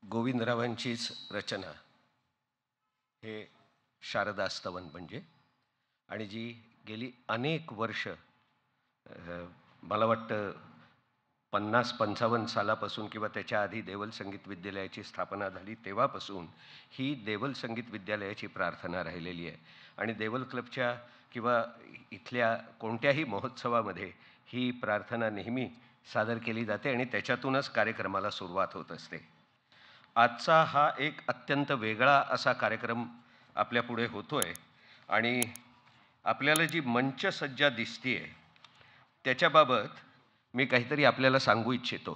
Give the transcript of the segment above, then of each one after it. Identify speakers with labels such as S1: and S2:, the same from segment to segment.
S1: गोविंदरावांचीच रचना हे शारदास्तवन म्हणजे, आणि जी गेली अनेक वर्ष, मला वाटतं 50-55 सालापासून किंवा त्याच्या आधी देवल संगीत विद्यालयाची स्थापना झाली तेव्हापासून ही देवल संगीत विद्यालयाची प्रार्थना राहिलेली आहे. आणि देवल क्लबच्या किंवा इथल्या कोणत्याही महोत्सवामध्ये ही प्रार्थना नेहमी सादर केली जाते आणि त्याच्यातूनच कार्यक्रमाला सुरुवात होत असते. आजचा हा एक अत्यंत वेगळा असा कार्यक्रम आपल्यापुढे होतोय आणि आपल्याला जी मंचसज्जा दिसतीये त्याच्याबाबत मी काहीतरी आपल्याला सांगू इच्छितो.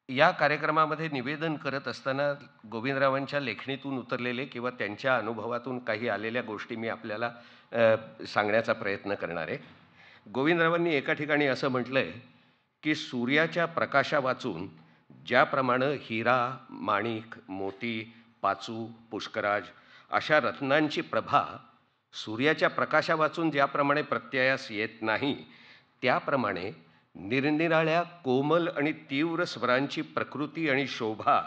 S1: या कार्यक्रमामध्ये निवेदन करत असताना गोविंदरावांच्या लेखणीतून उतरलेले किंवा त्यांच्या अनुभवातून काही आलेल्या गोष्टी मी आपल्याला सांगण्याचा प्रयत्न करणार आहे. गोविंदरावांनी एका ठिकाणी असं म्हटलंय की सूर्याच्या प्रकाशा वाचून ज्याप्रमाणे हिरा, माणिक, मोती, पाचू, पुष्कराज अशा रत्नांची प्रभा सूर्याच्या प्रकाशा वाचून ज्याप्रमाणे प्रत्ययास येत नाही, त्याप्रमाणे निरनिराळ्या कोमल आणि तीव्र स्वरांची प्रकृती आणि शोभा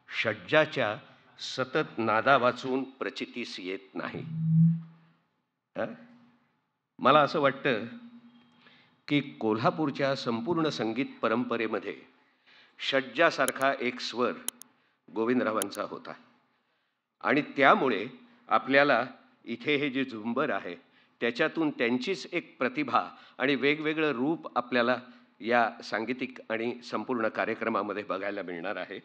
S1: षड्जाच्या सतत नादा वाचून प्रचितीस येत नाही. मला असं वाटतं की कोल्हापूरच्या संपूर्ण संगीत परंपरेमध्ये षड्जासारखा एक स्वर गोविंदरावांचा होता. आणि त्यामुळे आपल्याला इथे हे जे झुंबर आहे त्याच्यातून त्यांचीच एक प्रतिभा आणि वेगवेगळं रूप आपल्याला या सांगीतिक आणि संपूर्ण कार्यक्रमामध्ये बघायला मिळणार आहे.